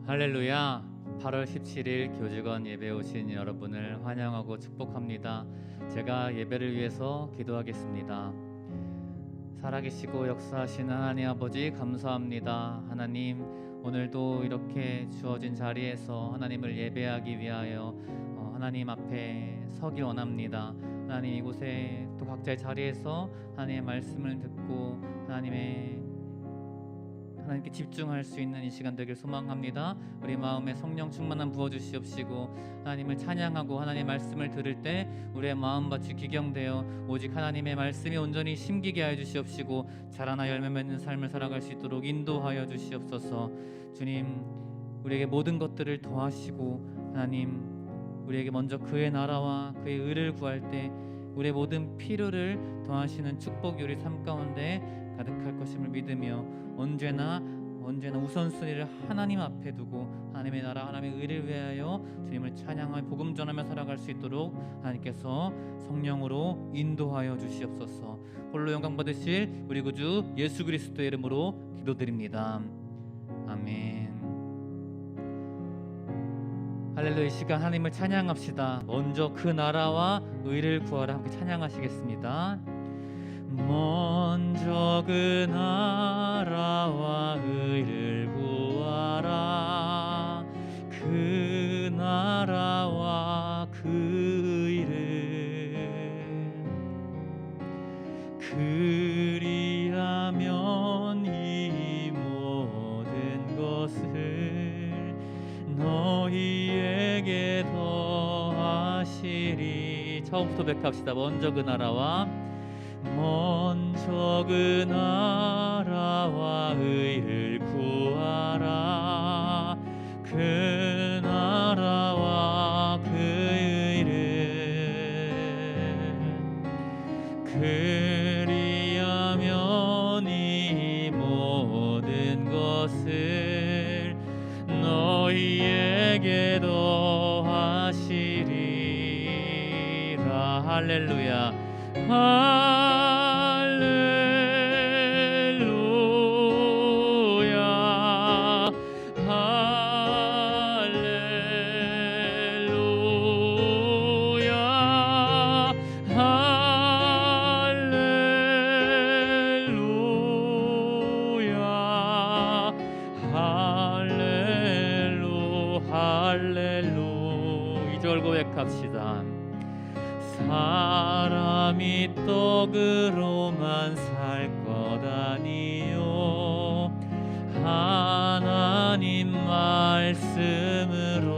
할렐루야. 8월 17일 교직원 예배 오신 여러분을 환영하고 축복합니다. 제가 예배를 위해서 기도하겠습니다. 살아계시고 역사하시는 하나님 아버지 감사합니다. 하나님, 오늘도 이렇게 주어진 자리에서 하나님을 예배하기 위하여 하나님 앞에 서기 원합니다. 하나님, 이곳에 또 각자의 자리에서 하나님의 말씀을 듣고 하나님께 집중할 수 있는 이 시간 되길 소망합니다. 우리 마음에 성령 충만함 부어주시옵시고, 하나님을 찬양하고 하나님의 말씀을 들을 때 우리의 마음밭이 기경되어 오직 하나님의 말씀이 온전히 심기게 하여 주시옵시고, 자라나 열매 맺는 삶을 살아갈 수 있도록 인도하여 주시옵소서. 주님, 우리에게 모든 것들을 더하시고, 하나님, 우리에게 먼저 그의 나라와 그의 의를 구할 때 우리의 모든 필요를 더하시는 축복이 우리 삶 가운데 가득할 것임을 믿으며 언제나 우선순위를 하나님 앞에 두고 하나님의 나라, 하나님의 의를 위하여 주님을 찬양하며 복음 전하며 살아갈 수 있도록 하나님께서 성령으로 인도하여 주시옵소서. 홀로 영광 받으실 우리 구주 예수 그리스도의 이름으로 기도드립니다. 아멘. 할렐루야. 이 시간 하나님을 찬양합시다. 먼저 그 나라와 의를 구하라. 함께 찬양하시겠습니다. 먼저 그 나라와 의를 구하라. 그 나라와 그 의를, 그리하면 이 모든 것을 너희에게 더하시리. 처음부터 백합시다. 먼저 그 나라와 의를 구하라. 그 나라와 그 의를, 그리하면 이 모든 것을 너희에게 더하시리라. 할렐루야. 할렐루야. 할렐루야. 할렐루야. 할렐루. 2절 고백합시다. 사람이 떡으로만 살 것 아니요 하나님 말씀으로,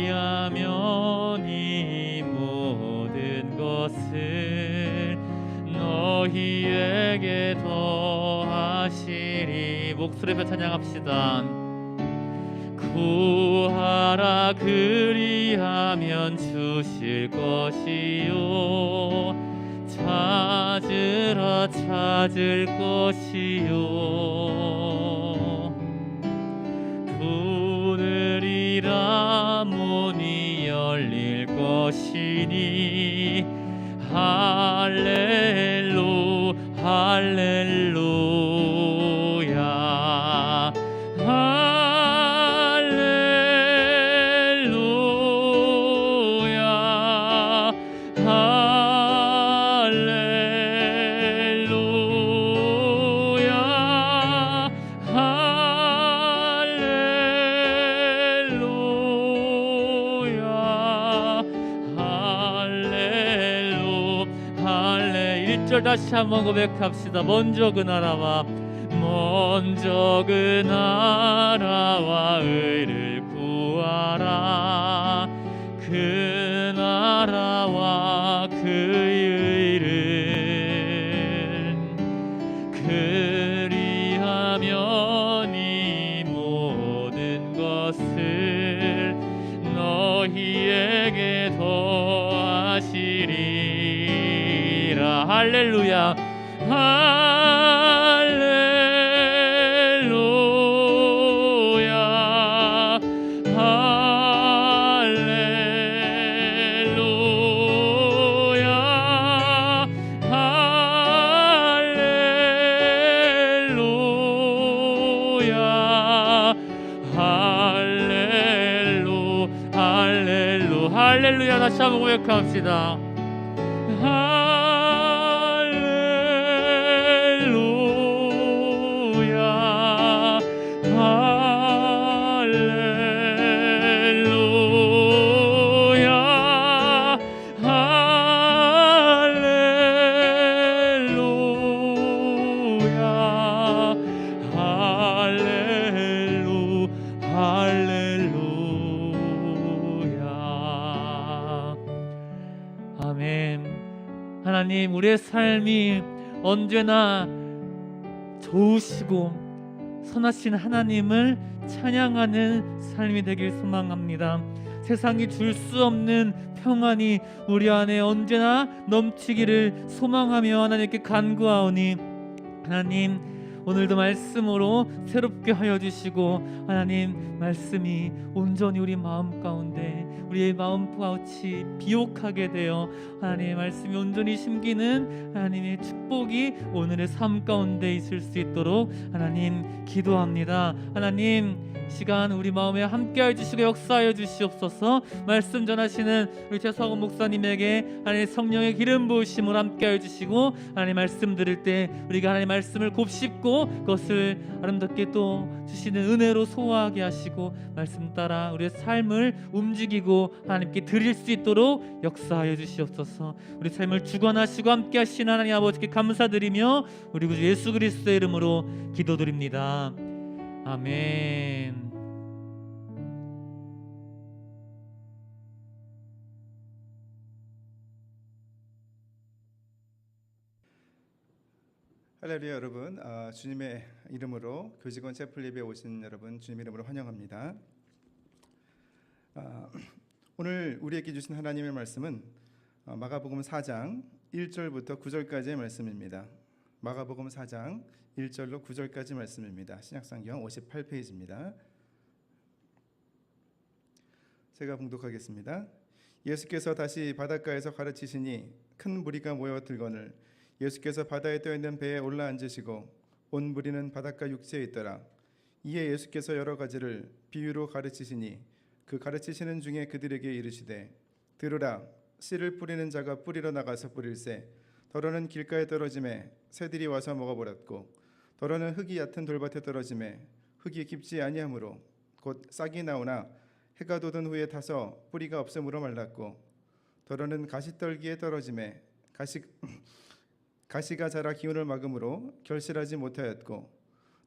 그리하면 이 모든 것을 너희에게 더하시리. 목소리로 찬양합시다. 구하라. 그리하면 주실 것이요 찾으라. 찾을 것이요 부르리라. 문이 열릴 것이니. 할렐루. 할렐루야. 다시 한번 고백합시다. 먼저 그 나라와 의를 구하라. 그 나라와 그 의를, 그리하면 이 모든 것을 너희에게 더하시리. 할렐루야. 할렐루야. 할렐루야. 할렐루야. 다시 한번 고백합시다. 할렐루야 할렐루야 할렐루야 할렐루야. 아멘. 하나님, 우리의 삶이 언제나 좋으시고 선하신 하나님을 찬양하는 삶이 되길 소망합니다. 세상이 줄 수 없는 평안이 우리 안에 언제나 넘치기를 소망하며 하나님께 간구하오니, 하나님 오늘도 말씀으로 새롭게 하여 주시고, 하나님 말씀이 온전히 우리 마음 가운데, 우리의 마음 같이 비옥하게 되어 하나님의 말씀이 온전히 심기는 하나님의 축복이 오늘의 삶 가운데 있을 수 있도록 하나님 기도합니다. 하나님 시간 우리 마음에 함께하여 주시고 역사하여 주시옵소서. 말씀 전하시는 우리 최석원 목사님에게 하나님 성령의 기름 부으심을 함께하여 주시고, 하나님 말씀 들을 때 우리가 하나님 말씀을 곱씹고 그것을 아름답게 또 주시는 은혜로 소화하게 하시고, 말씀 따라 우리의 삶을 움직이고 하나님께 드릴 수 있도록 역사하여 주시옵소서. 우리 삶을 주관하시고 함께 하시는 하나님 아버지께 감사드리며 우리 구주 예수 그리스도의 이름으로 기도드립니다. 아멘. 할렐루야. 여러분, 주님의 이름으로 교직원 채플 예배에 오신 여러분 주님의 이름으로 환영합니다. 오늘 우리에게 주신 하나님의 말씀은 마가복음 4장 1절부터 9절까지의 말씀입니다. 마가복음 4장 1절로 9절까지 말씀입니다. 신약성경 58페이지입니다. 제가 봉독하겠습니다. 예수께서 다시 바닷가에서 가르치시니 큰 무리가 모여 들거늘 예수께서 바다에 떠있는 배에 올라앉으시고 온 무리는 바닷가 육지에 있더라. 이에 예수께서 여러 가지를 비유로 가르치시니 그 가르치시는 중에 그들에게 이르시되, 들으라, 씨를 뿌리는 자가 뿌리러 나가서 뿌릴새 더러는 길가에 떨어짐에 새들이 와서 먹어버렸고, 더러는 흙이 얕은 돌밭에 떨어짐에 흙이 깊지 아니하므로 곧 싹이 나오나 해가 돋은 후에 타서 뿌리가 없으므로 말랐고, 더러는 가시떨기에 떨어짐에 가시가 자라 기운을 막음으로 결실하지 못하였고,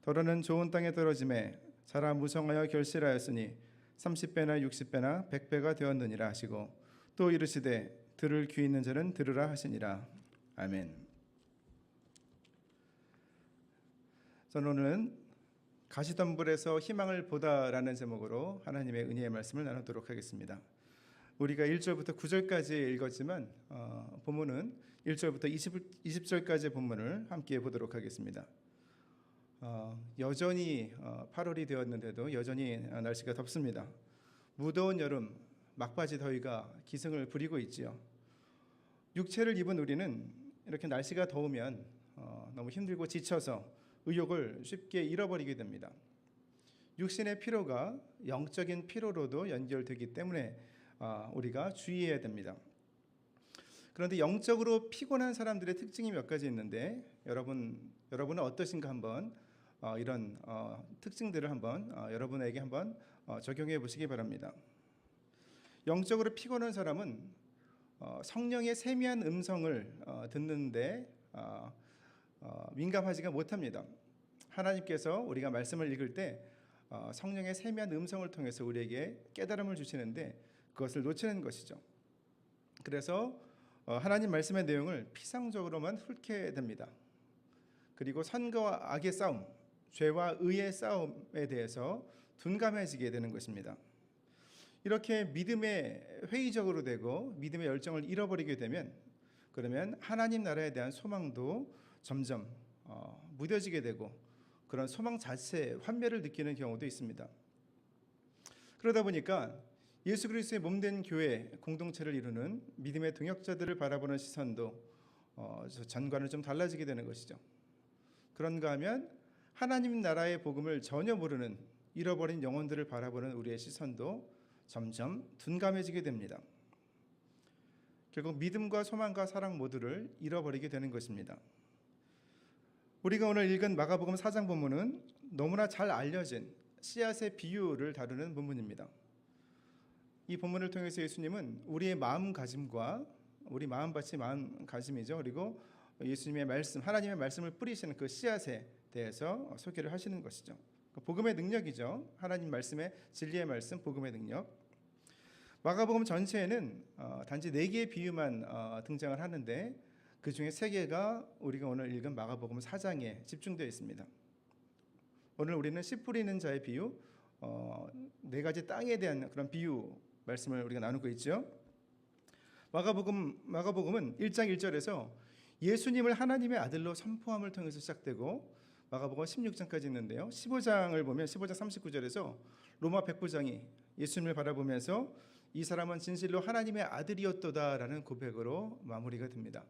더러는 좋은 땅에 떨어짐에 자라 무성하여 결실하였으니 30배나 60배나 100배가 되었느니라 하시고, 또 이르시되 들을 귀 있는 자는 들으라 하시니라. 아멘. 저는 오늘은 가시덤불에서 희망을 보다라는 제목으로 하나님의 은혜의 말씀을 나누도록 하겠습니다. 우리가 1절부터 9절까지 읽었지만 본문은 1절부터 20절까지의 본문을 함께 보도록 하겠습니다. 여전히 8월이 되었는데도 여전히 날씨가 덥습니다. 무더운 여름, 막바지 더위가 기승을 부리고 있지요. 육체를 입은 우리는 이렇게 날씨가 더우면 너무 힘들고 지쳐서 의욕을 쉽게 잃어버리게 됩니다. 육신의 피로가 영적인 피로로도 연결되기 때문에 우리가 주의해야 됩니다. 그런데 영적으로 피곤한 사람들의 특징이 몇 가지 있는데 여러분은 어떠신가 한번 이런 특징들을 한번 여러분에게 한번 적용해 보시기 바랍니다. 영적으로 피곤한 사람은 성령의 세미한 음성을 듣는데 민감하지가 못합니다. 하나님께서 우리가 말씀을 읽을 때 성령의 세미한 음성을 통해서 우리에게 깨달음을 주시는데 그것을 놓치는 것이죠. 그래서 하나님 말씀의 내용을 피상적으로만 훑게 됩니다. 그리고 선과 악의 싸움, 죄와 의의 싸움에 대해서 둔감해지게 되는 것입니다. 이렇게 믿음에 회의적으로 되고 믿음의 열정을 잃어버리게 되면 그러면 하나님 나라에 대한 소망도 점점 무뎌지게 되고 그런 소망 자체에 환멸을 느끼는 경우도 있습니다. 그러다 보니까 예수 그리스도의 몸된 교회 공동체를 이루는 믿음의 동역자들을 바라보는 시선도 전과는 좀 달라지게 되는 것이죠. 그런가 하면 하나님 나라의 복음을 전혀 모르는 잃어버린 영혼들을 바라보는 우리의 시선도 점점 둔감해지게 됩니다. 결국 믿음과 소망과 사랑 모두를 잃어버리게 되는 것입니다. 우리가 오늘 읽은 마가복음 4장 본문은 너무나 잘 알려진 씨앗의 비유를 다루는 본문입니다. 이 본문을 통해서 예수님은 우리의 마음가짐과 우리 마음밭이 마음가짐이죠. 그리고 예수님의 말씀, 하나님의 말씀을 뿌리시는 그 씨앗에 대해서 소개를 하시는 것이죠. 복음의 능력이죠. 하나님 말씀의 진리의 말씀, 복음의 능력. 마가복음 전체에는 단지 4개의 비유만 등장을 하는데 그 중에 3개가 우리가 오늘 읽은 마가복음 4장에 집중되어 있습니다. 오늘 우리는 씨 뿌리는 자의 비유, 4가지 땅에 대한 그런 비유 말씀을 우리가 나누고 있죠. 마가복음은 1장 1절에서 예수님을 하나님의 아들로 선포함을 통해서 시작되고 마가복음 16장까지 있는데요. 15장을 보면 15장 39절에서 로마 백부장이 예수님을 바라보면서 이 사람은 진실로 하나님의 아들이었도다라는 고백으로 마무리가 됩니다.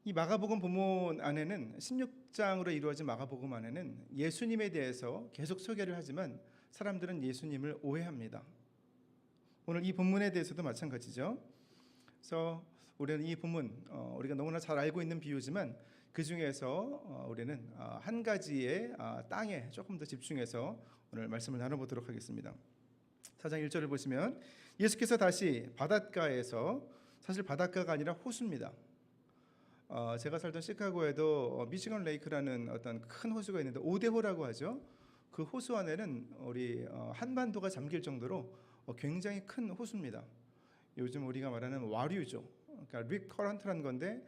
이 마가복음 본문 안에는 16장으로 이루어진 마가복음 안에는 예수님에 대해서 계속 소개를 하지만 사람들은 예수님을 오해합니다. 오늘 이 본문에 대해서도 마찬가지죠. 그래서 우리는 이 본문 우리가 너무나 잘 알고 있는 비유지만 그 중에서 우리는 한 가지의 땅에 조금 더 집중해서 오늘 말씀을 나눠보도록 하겠습니다. 4장 1절을 보시면 예수께서 다시 바닷가에서, 사실 바닷가가 아니라 호수입니다. 제가 살던 시카고에도 미시건 레이크라는 어떤 큰 호수가 있는데 오대호라고 하죠. 그 호수 안에는 우리 한반도가 잠길 정도로 굉장히 큰 호수입니다. 요즘 우리가 말하는 와류죠. 그러니까 립 커런트라는 건데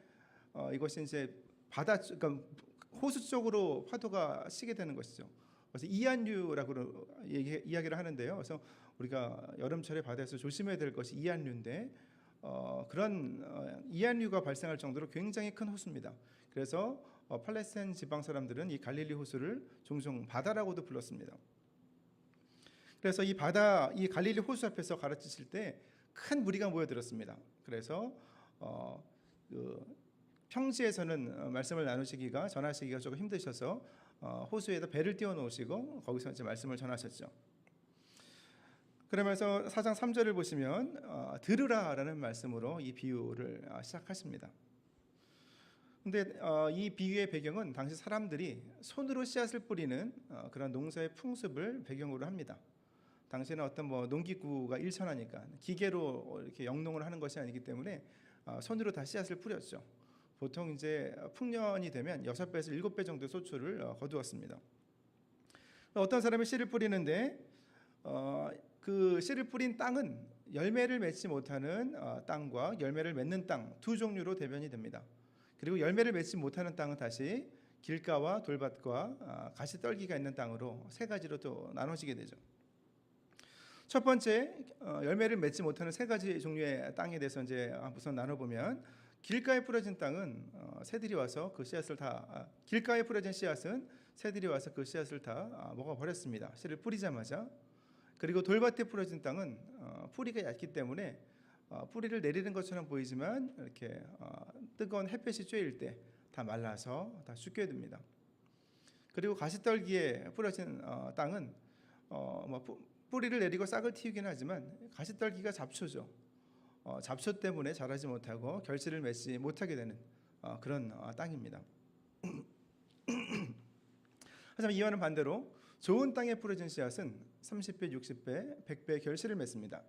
이것이 이제 그러니까 호수 쪽으로 파도가 시게 되는 것이죠. 그래서 이한류라고 이야기를 하는데요. 그래서 우리가 여름철에 바다에서 조심해야 될 것이 이한류인데 그런 이한류가 발생할 정도로 굉장히 큰 호수입니다. 그래서 팔레스타인 지방 사람들은 이 갈릴리 호수를 종종 바다라고도 불렀습니다. 그래서 이 갈릴리 호수 앞에서 가르치실 때 큰 무리가 모여들었습니다. 그래서 평지에서는 말씀을 나누시기가, 전하시기가 조금 힘드셔서 호수에다 배를 띄워 놓으시고 거기서 이제 말씀을 전하셨죠. 그러면서 4장 3절을 보시면 들으라라는 말씀으로 이 비유를 시작하십니다. 근데 이 비유의 배경은 당시 사람들이 손으로 씨앗을 뿌리는 그런 농사의 풍습을 배경으로 합니다. 당시에는 어떤 농기구가 일천하니까 기계로 이렇게 영농을 하는 것이 아니기 때문에 손으로 다 씨앗을 뿌렸죠. 보통 이제 풍년이 되면 6배에서 7배 정도의 소출을 거두었습니다. 어떤 사람이 씨를 뿌리는데 그 씨를 뿌린 땅은 열매를 맺지 못하는 땅과 열매를 맺는 땅 두 종류로 대변이 됩니다. 그리고 열매를 맺지 못하는 땅은 다시 길가와 돌밭과 가시떨기가 있는 땅으로 3가지로 또 나눠지게 되죠. 첫 번째 열매를 맺지 못하는 3가지 종류의 땅에 대해서 이제 우선 나눠보면 길가에 뿌려진 땅은 새들이 와서 그 씨앗을 다 길가에 뿌려진 씨앗은 새들이 와서 그 씨앗을 다 먹어버렸습니다. 씨를 뿌리자마자. 그리고 돌밭에 뿌려진 땅은 뿌리가 얇기 때문에 뿌리를 내리는 것처럼 보이지만 이렇게 뜨거운 햇볕이 쬐일 때 다 말라서 다 죽게 됩니다. 그리고 가시떨기에 뿌려진 땅은 뿌리를 내리고 싹을 틔우긴 하지만 가시떨기가 잡초죠. 잡초 때문에 자라지 못하고 결실을 맺지 못하게 되는 그런 땅입니다. 하지만 이와는 반대로 좋은 땅에 뿌려진 씨앗은 30배, 60배, 100배 결실을 맺습니다.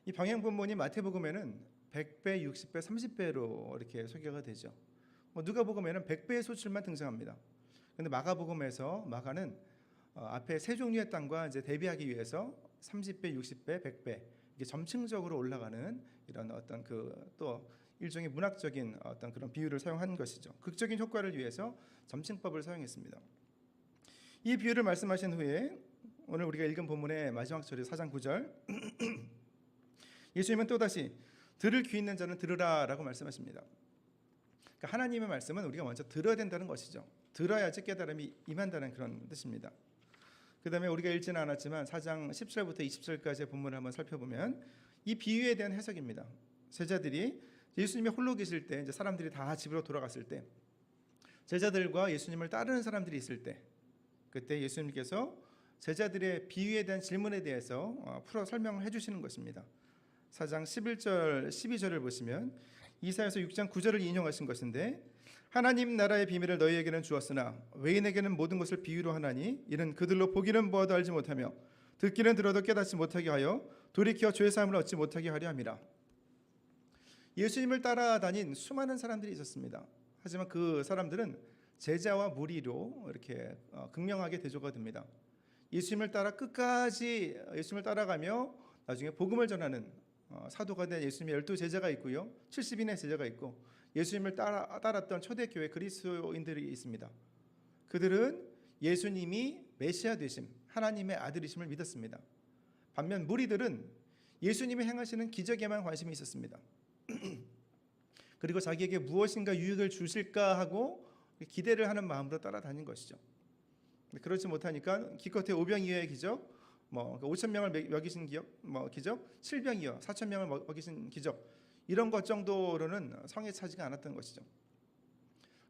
이 방향 본문이 마태복음에는 100배, 60배, 30배로 이렇게 소개가 되죠. 누가복음에는 100배의 소출만 등장합니다. 그런데 마가는 앞에 3종류의 땅과 이제 대비하기 위해서 30배, 60배, 100배 이게 점층적으로 올라가는 이런 어떤 또 일종의 문학적인 어떤 그런 비유를 사용한 것이죠. 극적인 효과를 위해서 점층법을 사용했습니다. 이 비유를 말씀하신 후에 오늘 우리가 읽은 본문의 마지막 절이 4장 9절 예수님은 또다시 들을 귀 있는 자는 들으라라고 말씀하십니다. 그러니까 하나님의 말씀은 우리가 먼저 들어야 된다는 것이죠. 들어야지 깨달음이 임한다는 그런 뜻입니다. 그 다음에 우리가 읽지는 않았지만 4장 10절부터 20절까지의 본문을 한번 살펴보면 이 비유에 대한 해석입니다. 제자들이 예수님이 홀로 계실 때 이제 사람들이 다 집으로 돌아갔을 때 제자들과 예수님을 따르는 사람들이 있을 때 그때 예수님께서 제자들의 비유에 대한 질문에 대해서 풀어 설명을 해주시는 것입니다. 4장 11절 12절을 보시면 이사야서 6장 9절을 인용하신 것인데, 하나님 나라의 비밀을 너희에게는 주었으나 외인에게는 모든 것을 비유로 하나니 이는 그들로 보기는 보아도 알지 못하며 듣기는 들어도 깨닫지 못하게 하여 돌이켜 죄 사함을 얻지 못하게 하려 함이라. 예수님을 따라다닌 수많은 사람들이 있었습니다. 하지만 그 사람들은 제자와 무리로 이렇게 극명하게 대조가 됩니다. 예수님을 따라 끝까지 예수님을 따라가며 나중에 복음을 전하는 사도가 된 예수님의 12제자가 있고요, 70인의 제자가 있고, 예수님을 따랐던 초대교회 그리스도인들이 있습니다. 그들은 예수님이 메시아 되심, 하나님의 아들이심을 믿었습니다. 반면 무리들은 예수님이 행하시는 기적에만 관심이 있었습니다. 그리고 자기에게 무엇인가 유익을 주실까 하고 기대를 하는 마음으로 따라다닌 것이죠. 그렇지 못하니까 기껏해 오병이어의 기적, 5천 명을 먹이신 기적, 7병이어 4천 명을 먹이신 기적, 이런 것 정도로는 성에 차지가 않았던 것이죠.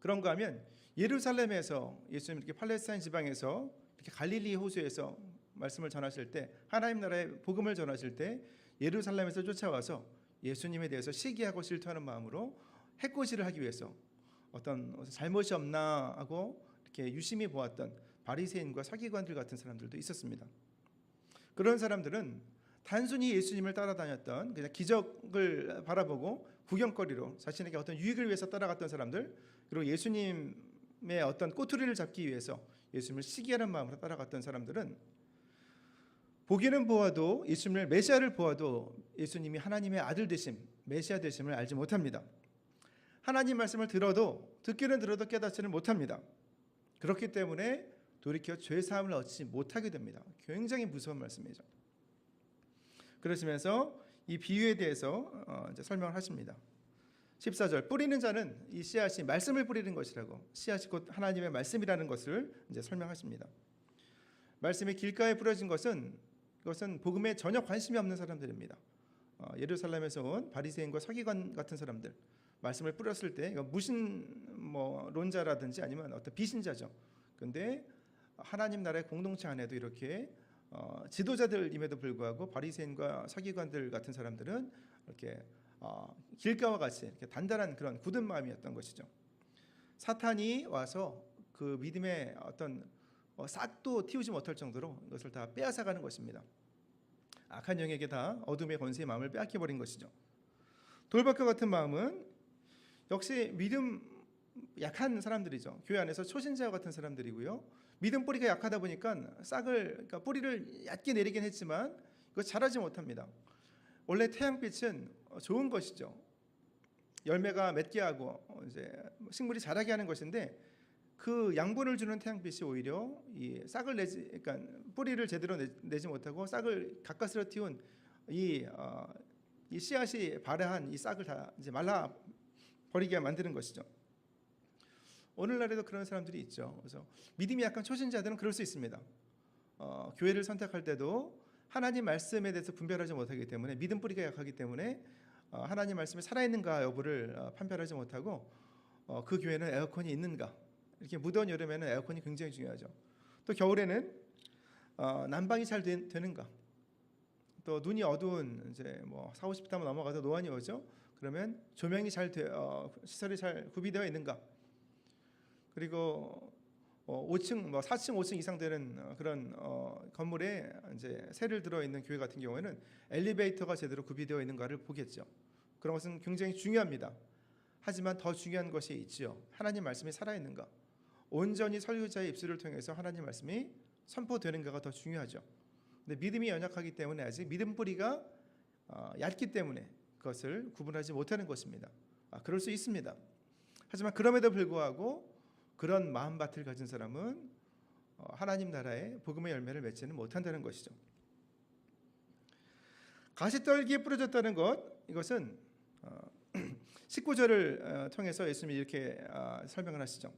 그런가 하면 예루살렘에서 예수님 이렇게 팔레스타인 지방에서 이렇게 갈릴리 호수에서 말씀을 전하실 때, 하나님 나라의 복음을 전하실 때 예루살렘에서 쫓아와서 예수님에 대해서 시기하고 질투하는 마음으로 해코지를 하기 위해서 어떤 잘못이 없나 하고 이렇게 유심히 보았던 바리새인과 서기관들 같은 사람들도 있었습니다. 그런 사람들은 단순히 예수님을 따라다녔던, 그냥 기적을 바라보고 구경거리로 자신에게 어떤 유익을 위해서 따라갔던 사람들, 그리고 예수님의 어떤 꼬투리를 잡기 위해서 예수님을 시기하는 마음으로 따라갔던 사람들은 보기는 보아도, 예수님을 메시아를 보아도 예수님이 하나님의 아들 되심, 메시아 되심을 알지 못합니다. 하나님 말씀을 듣기는 들어도 깨닫지는 못합니다. 그렇기 때문에 돌이켜 죄 사함을 얻지 못하게 됩니다. 굉장히 무서운 말씀이죠. 그러시면서 이 비유에 대해서 이제 설명을 하십니다. 14절, 뿌리는 자는 이 씨앗이 말씀을 뿌리는 것이라고, 씨앗이 곧 하나님의 말씀이라는 것을 이제 설명하십니다. 말씀이 길가에 뿌려진 것은, 그것은 복음에 전혀 관심이 없는 사람들입니다. 예루살렘에서 온 바리새인과 서기관 같은 사람들, 말씀을 뿌렸을 때 무신론자라든지 아니면 어떤 비신자죠. 그런데 하나님 나라의 공동체 안에도 이렇게 지도자들임에도 불구하고 바리새인과 서기관들 같은 사람들은 이렇게 길가와 같이 이렇게 단단한 그런 굳은 마음이었던 것이죠. 사탄이 와서 그 믿음의 어떤 싹도 틔우지 못할 정도로 이것을 다 빼앗아가는 것입니다. 악한 영에게 다 어둠의 권세의 마음을 빼앗겨버린 것이죠. 돌박과 같은 마음은 역시 믿음 약한 사람들이죠. 교회 안에서 초신자 같은 사람들이고요. 믿음 뿌리가 약하다 보니까 그러니까 뿌리를 얕게 내리긴 했지만 이거 자라지 못합니다. 원래 태양빛은 좋은 것이죠. 열매가 맺게 하고 이제 식물이 자라게 하는 것인데, 그 양분을 주는 태양빛이 오히려 이 싹을 그러니까 뿌리를 제대로 내지 못하고 싹을 가까스로 틔운 이 씨앗이 발효한 이 싹을 다 이제 말라 버리게 만드는 것이죠. 오늘날에도 그런 사람들이 있죠. 그래서 믿음이 약한 초신자들은 그럴 수 있습니다. 교회를 선택할 때도 하나님 말씀에 대해서 분별하지 못하기 때문에, 믿음 뿌리가 약하기 때문에 하나님 말씀이 살아있는가 여부를 판별하지 못하고, 그 교회는 에어컨이 있는가, 이렇게 무더운 여름에는 에어컨이 굉장히 중요하죠. 또 겨울에는 난방이 잘 되는가, 또 눈이 어두운 이제 4, 50도 넘어가서 노안이 오죠. 그러면 조명이 시설이 잘 구비되어 있는가, 그리고 5층, 4층, 5층 이상 되는 그런 건물에 이제 세를 들어 있는 교회 같은 경우에는 엘리베이터가 제대로 구비되어 있는가를 보겠죠. 그런 것은 굉장히 중요합니다. 하지만 더 중요한 것이 있지요. 하나님 말씀이 살아있는가, 온전히 설교자의 입술을 통해서 하나님 말씀이 선포되는가가 더 중요하죠. 근데 믿음이 연약하기 때문에, 아직 믿음 뿌리가 얇기 때문에 그것을 구분하지 못하는 것입니다. 그럴 수 있습니다. 하지만 그럼에도 불구하고 그런 마음밭을 가진 사람은 하나님 나라의 복음의 열매를 맺지는 못한다는 것이죠. 가시떨기에 뿌려졌다는 것, 이것은 19절을 통해서 예수님이 이렇게 설명을 하시죠.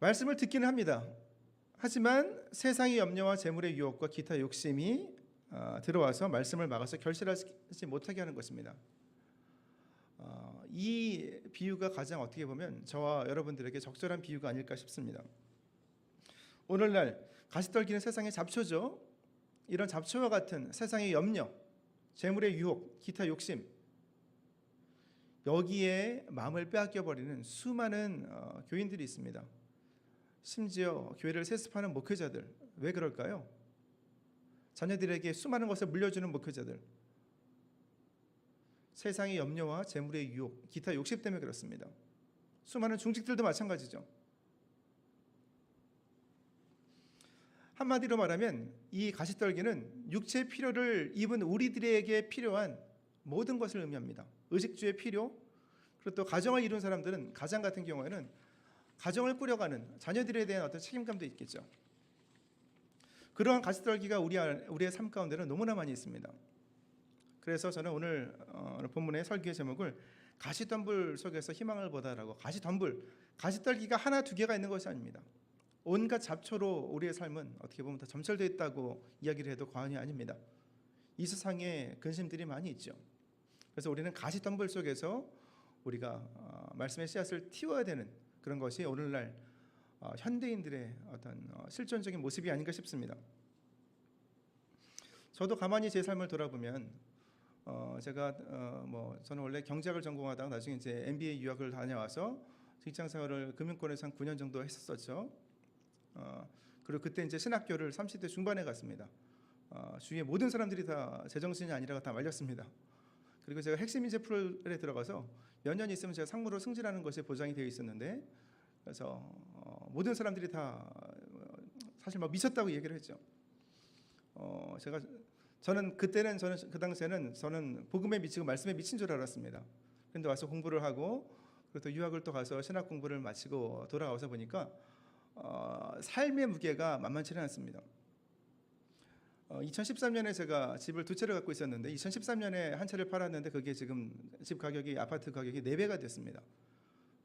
말씀을 듣기는 합니다. 하지만 세상의 염려와 재물의 유혹과 기타 욕심이 들어와서 말씀을 막아서 결실하지 못하게 하는 것입니다. 이 비유가 가장 어떻게 보면 저와 여러분들에게 적절한 비유가 아닐까 싶습니다. 오늘날 가시떨기는 세상의 잡초죠. 이런 잡초와 같은 세상의 염려, 재물의 유혹, 기타 욕심, 여기에 마음을 빼앗겨 버리는 수많은 교인들이 있습니다. 심지어 교회를 세습하는 목회자들, 왜 그럴까요? 자녀들에게 수많은 것을 물려주는 목회자들, 세상의 염려와 재물의 유혹, 기타 욕심 때문에 그렇습니다. 수많은 중직들도 마찬가지죠. 한마디로 말하면 이 가시떨기는 육체의 필요를 입은 우리들에게 필요한 모든 것을 의미합니다. 의식주의 필요, 그리고 또 가정을 이룬 사람들은 가장 같은 경우에는 가정을 꾸려가는 자녀들에 대한 어떤 책임감도 있겠죠. 그러한 가시떨기가 우리의 삶 가운데는 너무나 많이 있습니다. 그래서 저는 오늘 본문의 설교의 제목을 가시덤불 속에서 희망을 보다라고, 가시떨기가 하나 두 개가 있는 것이 아닙니다. 온갖 잡초로 우리의 삶은 어떻게 보면 다 점철되어 있다고 이야기를 해도 과언이 아닙니다. 이 세상에 근심들이 많이 있죠. 그래서 우리는 가시덤불 속에서 우리가 말씀의 씨앗을 틔워야 되는 그런 것이 오늘날 현대인들의 어떤 실존적인 모습이 아닌가 싶습니다. 저도 가만히 제 삶을 돌아보면 제가 저는 원래 경제학을 전공하다가 나중에 이제 MBA 유학을 다녀와서 직장 생활을 금융권에서 한 9년 정도 했었죠. 그리고 그때 이제 신학교를 30대 중반에 갔습니다. 주위에 모든 사람들이 다 제정신이 아니라고 다 말렸습니다. 그리고 제가 핵심 인재 프로그램에 들어가서 몇 년 있으면 제가 상무로 승진하는 것이 보장이 되어 있었는데, 그래서 모든 사람들이 다 사실 막 미쳤다고 얘기를 했죠. 저는 그 당시에는 저는 복음에 미치고 말씀에 미친 줄 알았습니다. 그런데 와서 공부를 하고, 그리고 또 유학을 또 가서 신학 공부를 마치고 돌아와서 보니까 삶의 무게가 만만치는 않습니다. 2013년에 제가 집을 두 채를 갖고 있었는데 2013년에 한 채를 팔았는데 그게 지금 집 가격이, 아파트 가격이 4배가 됐습니다.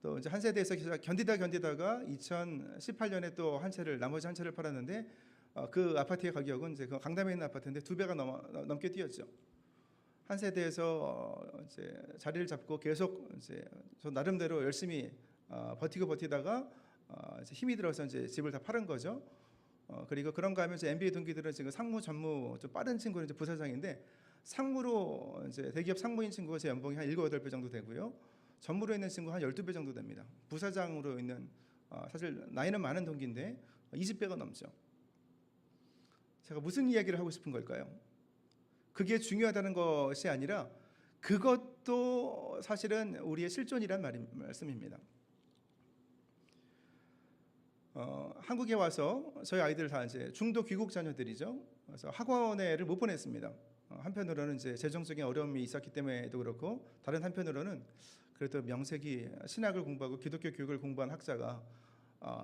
또 이제 한 세대에서 견디다가 2018년에 또 나머지 한 채를 팔았는데 그 아파트의 가격은 이제 그 강남에 있는 아파트인데 2배가 넘게 뛰었죠. 한 세대에서 이제 자리를 잡고 계속 이제 저 나름대로 열심히 버티다가 이제 힘이 들어서 이제 집을 다 팔은 거죠. 그리고 그런가 하면 이제 MBA 동기들은 지금 상무 전무 좀 빠른 친구는 이제 부사장인데, 상무로 이제 대기업 상무인 친구가 제 연봉이 한 7, 8배 정도 되고요. 전무로 있는 친구 한 12배 정도 됩니다. 부사장으로 있는 사실 나이는 많은 동기인데 20배가 넘죠. 제가 무슨 이야기를 하고 싶은 걸까요? 그게 중요하다는 것이 아니라 그것도 사실은 우리의 실존이란 말씀입니다. 한국에 와서 저희 아이들 다 이제 중도 귀국 자녀들이죠. 그래서 학원에를 못 보냈습니다. 한편으로는 이제 재정적인 어려움이 있었기 때문에도 그렇고, 다른 한편으로는 그래도 명색이 신학을 공부하고 기독교 교육을 공부한 학자가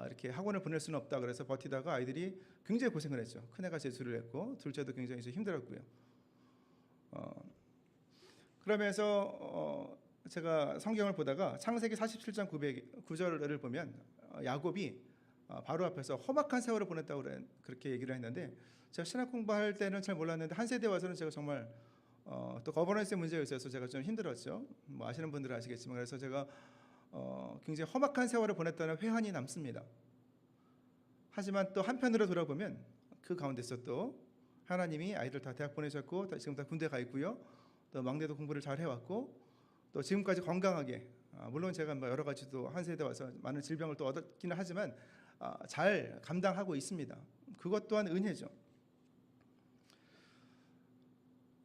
이렇게 학원을 보낼 수는 없다 그래서 버티다가 아이들이 굉장히 고생을 했죠. 큰애가 재수를 했고 둘째도 굉장히 힘들었고요. 그러면서 제가 성경을 보다가 창세기 47장 9절을 보면 야곱이 바로 앞에서 험악한 세월을 보냈다고 그렇게 얘기를 했는데, 제가 신학 공부할 때는 잘 몰랐는데 한 세대 와서는 제가 정말 또 거버넌스의 문제가 있어서 제가 좀 힘들었죠. 뭐 아시는 분들은 아시겠지만, 그래서 제가 굉장히 험악한 세월을 보냈다는 회한이 남습니다. 하지만 또 한편으로 돌아보면 그 가운데서 또 하나님이 아이들 다 대학 보내셨고 지금 다 군대 가 있고요. 또 막내도 공부를 잘 해왔고 또 지금까지 건강하게, 물론 제가 뭐 여러 가지도 한 세대 와서 많은 질병을 또 얻었기는 하지만 잘 감당하고 있습니다. 그것 또한 은혜죠.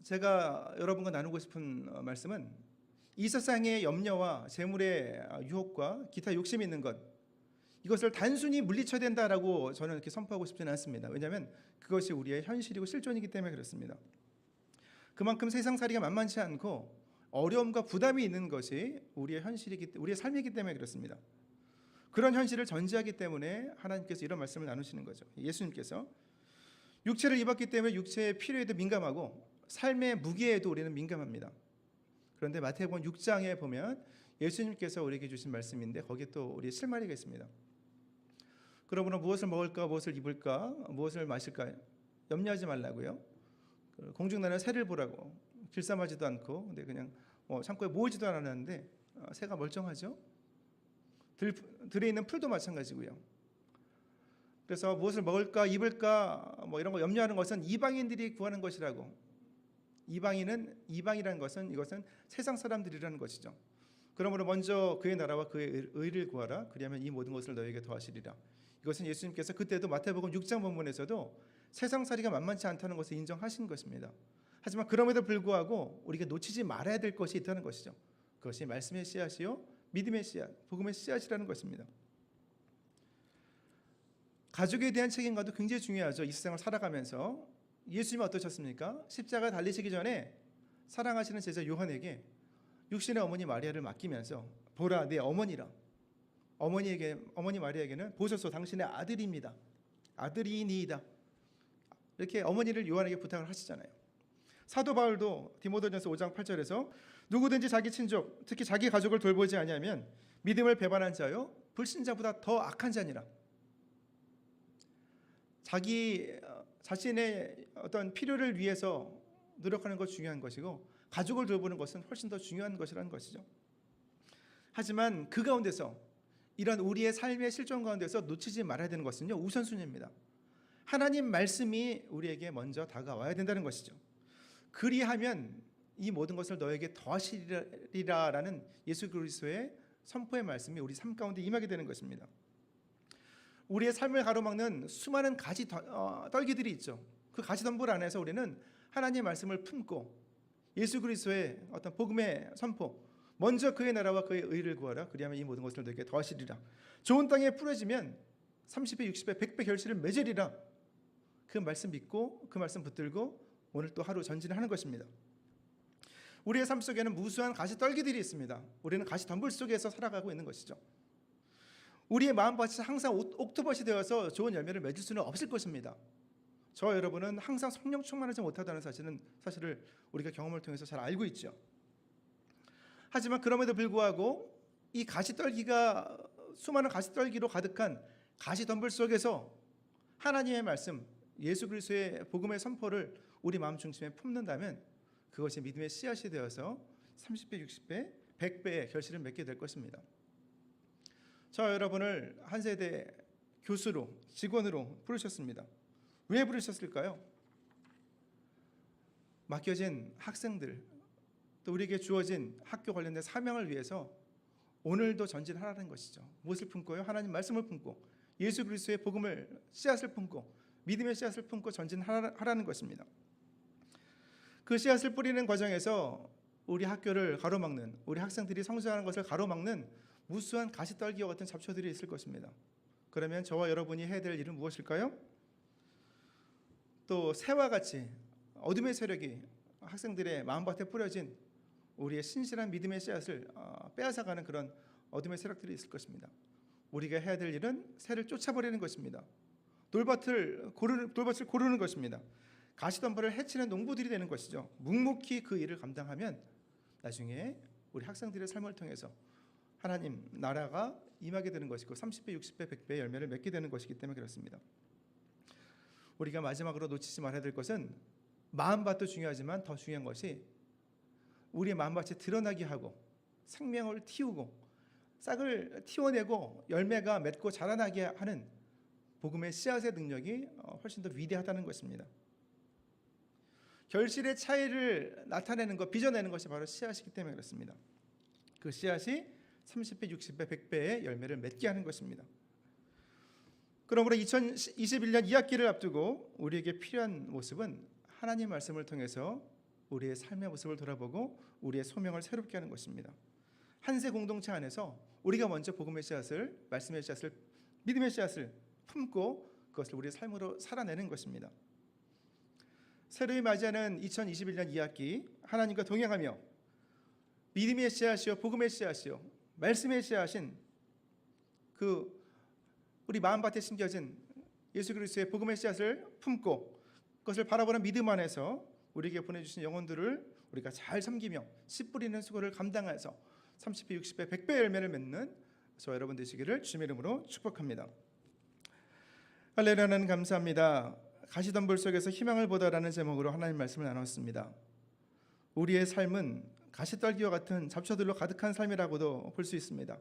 제가 여러분과 나누고 싶은 말씀은 이 세상의 염려와 재물의 유혹과 기타 욕심이 있는 것, 이것을 단순히 물리쳐야 된다라고 저는 이렇게 선포하고 싶지는 않습니다. 왜냐하면 그것이 우리의 현실이고 실존이기 때문에 그렇습니다. 그만큼 세상살이가 만만치 않고 어려움과 부담이 있는 것이 우리의 우리의 삶이기 때문에 그렇습니다. 그런 현실을 전제하기 때문에 하나님께서 이런 말씀을 나누시는 거죠. 예수님께서 육체를 입었기 때문에 육체의 필요에도 민감하고 삶의 무게에도 우리는 민감합니다. 그런데 마태복음 6장에 보면 예수님께서 우리에게 주신 말씀인데 거기에 또 우리의 실마리가 있습니다. 그러므로 무엇을 먹을까, 무엇을 입을까, 무엇을 마실까 염려하지 말라고요. 공중나는 새를 보라고, 길쌈하지도 않고 근데 그냥 창고에 모으지도 않았는데 새가 멀쩡하죠. 들에 있는 풀도 마찬가지고요. 그래서 무엇을 먹을까 입을까 뭐 이런 거 염려하는 것은 이방인들이 구하는 것이라고. 이방이라는 것은 이것은 세상 사람들이라는 것이죠. 그러므로 먼저 그의 나라와 그의 의를 구하라. 그리하면 이 모든 것을 너에게 더하시리라. 이것은 예수님께서 그때도 마태복음 6장 본문에서도 세상살이가 만만치 않다는 것을 인정하신 것입니다. 하지만 그럼에도 불구하고 우리가 놓치지 말아야 될 것이 있다는 것이죠. 그것이 말씀의 씨앗이요 믿음의 씨앗, 복음의 씨앗이라는 것입니다. 가족에 대한 책임감도 굉장히 중요하죠. 이 세상을 살아가면서 예수님은 어떠셨습니까? 십자가 달리시기 전에 사랑하시는 제자 요한에게 육신의 어머니 마리아를 맡기면서 보라 내 어머니라. 어머니 마리아에게는 보소서 당신의 아들입니다. 아들이니이다. 이렇게 어머니를 요한에게 부탁을 하시잖아요. 사도 바울도 디모데전서 5장 8절에서 누구든지 자기 친족 특히 자기 가족을 돌보지 아니하면 믿음을 배반한 자요 불신자보다 더 악한 자니라. 자기 자신의 어떤 필요를 위해서 노력하는 것 중요한 것이고 가족을 돌보는 것은 훨씬 더 중요한 것이라는 것이죠. 하지만 그 가운데서 이런 우리의 삶의 실존 가운데서 놓치지 말아야 되는 것은요 우선순위입니다. 하나님 말씀이 우리에게 먼저 다가와야 된다는 것이죠. 그리하면 이 모든 것을 너에게 더하시리라라는 예수 그리스도의 선포의 말씀이 우리 삶 가운데 임하게 되는 것입니다. 우리의 삶을 가로막는 수많은 가시 떨기들이 있죠. 그 가시덤불 안에서 우리는 하나님의 말씀을 품고 예수 그리스도의 어떤 복음의 선포, 먼저 그의 나라와 그의 의를 구하라. 그리하면 이 모든 것을 너에게 더하시리라. 좋은 땅에 뿌려지면 30배, 60배, 100배 결실을 맺으리라. 그 말씀 믿고 그 말씀 붙들고 오늘 또 하루 전진하는 것입니다. 우리의 삶 속에는 무수한 가시 떨기들이 있습니다. 우리는 가시 덤불 속에서 살아가고 있는 것이죠. 우리의 마음밭이 항상 옥토밭이 되어서 좋은 열매를 맺을 수는 없을 것입니다. 저와 여러분은 항상 성령 충만하지 못하다는 사실을 우리가 경험을 통해서 잘 알고 있죠. 하지만 그럼에도 불구하고 이 가시떨기가 수많은 가시떨기로 가득한 가시덤불 속에서 하나님의 말씀, 예수 그리스도의 복음의 선포를 우리 마음 중심에 품는다면 그것이 믿음의 씨앗이 되어서 30배, 60배, 100배의 결실을 맺게 될 것입니다. 저와 여러분을 한 세대 교수로, 직원으로 부르셨습니다. 왜 부르셨을까요? 맡겨진 학생들, 또 우리에게 주어진 학교 관련된 사명을 위해서 오늘도 전진하라는 것이죠. 무엇을 품고요? 하나님 말씀을 품고 예수 그리스도의 복음을 씨앗을 품고 믿음의 씨앗을 품고 전진하라는 것입니다. 그 씨앗을 뿌리는 과정에서 우리 학교를 가로막는, 우리 학생들이 성장하는 것을 가로막는 무수한 가시떨기와 같은 잡초들이 있을 것입니다. 그러면 저와 여러분이 해야 될 일은 무엇일까요? 또 새와 같이 어둠의 세력이 학생들의 마음밭에 뿌려진 우리의 신실한 믿음의 씨앗을 빼앗아가는 그런 어둠의 세력들이 있을 것입니다. 우리가 해야 될 일은 새를 쫓아버리는 것입니다. 돌밭을 고르는 것입니다. 가시덤불을 해치는 농부들이 되는 것이죠. 묵묵히 그 일을 감당하면 나중에 우리 학생들의 삶을 통해서 하나님 나라가 임하게 되는 것이고 30배, 60배, 100배의 열매를 맺게 되는 것이기 때문에 그렇습니다. 우리가 마지막으로 놓치지 말아야 될 것은 마음밭도 중요하지만 더 중요한 것이 우리의 마음밭이 드러나게 하고 생명을 틔우고 싹을 틔워내고 열매가 맺고 자라나게 하는 복음의 씨앗의 능력이 훨씬 더 위대하다는 것입니다. 결실의 차이를 나타내는 것, 빚어내는 것이 바로 씨앗이기 때문에 그렇습니다. 그 씨앗이 30배, 60배, 100배의 열매를 맺게 하는 것입니다. 그러므로 2021년 2학기를 앞두고 우리에게 필요한 모습은 하나님 말씀을 통해서 우리의 삶의 모습을 돌아보고 우리의 소명을 새롭게 하는 것입니다. 한세 공동체 안에서 우리가 먼저 복음의 씨앗을, 말씀의 씨앗을, 믿음의 씨앗을 품고 그것을 우리의 삶으로 살아내는 것입니다. 새로이 맞이하는 2021년 2학기 하나님과 동행하며 믿음의 씨앗이요 복음의 씨앗이요 말씀의 씨앗인 그 우리 마음밭에 심겨진 예수 그리스도의 복음의 씨앗을 품고 그것을 바라보는 믿음 안에서 우리에게 보내주신 영혼들을 우리가 잘 섬기며 씨 뿌리는 수고를 감당해서 30배, 60배, 100배 열매를 맺는 저와 여러분 되시기를 주님의 이름으로 축복합니다. 할렐루야는 감사합니다. 가시덤불 속에서 희망을 보다라는 제목으로 하나님 말씀을 나눴습니다. 우리의 삶은 가시떨기와 같은 잡초들로 가득한 삶이라고도 볼 수 있습니다.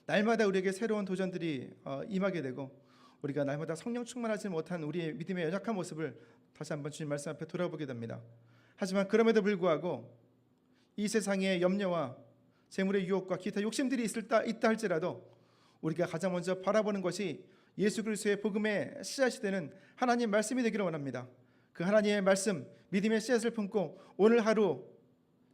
날마다 우리에게 새로운 도전들이 임하게 되고 우리가 날마다 성령 충만하지 못한 우리의 믿음의 연약한 모습을 다시 한번 주님 말씀 앞에 돌아보게 됩니다. 하지만 그럼에도 불구하고 이 세상의 염려와 재물의 유혹과 기타 욕심들이 있다 할지라도 우리가 가장 먼저 바라보는 것이 예수 그리스도의 복음의 씨앗이 되는 하나님 말씀이 되기를 원합니다. 그 하나님의 말씀, 믿음의 씨앗을 품고 오늘 하루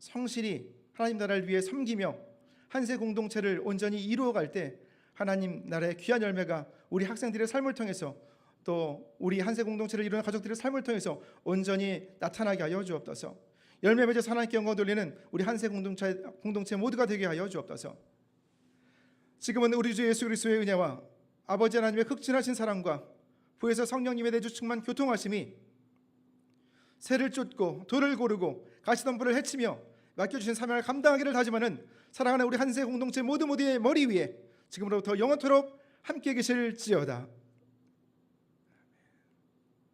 성실히 하나님 나라를 위해 섬기며 한세 공동체를 온전히 이루어갈 때 하나님 나라의 귀한 열매가 우리 학생들의 삶을 통해서 또 우리 한세 공동체를 이루는 가족들의 삶을 통해서 온전히 나타나게 하여 주옵소서. 열매 맺어서 하나님께 영광 돌리는 우리 한세 공동체 모두가 되게 하여 주옵소서. 지금은 우리 주 예수 그리스도의 은혜와 아버지 하나님의 극진하신 사랑과 부에서 성령님의 내주 충만 교통하심이 새를 쫓고 돌을 고르고 가시덤불을 해치며 맡겨주신 사명을 감당하기를 다짐하는 사랑하는 우리 한세 공동체 모두의 머리 위에 지금으로부터 영원토록 함께 계실지어다.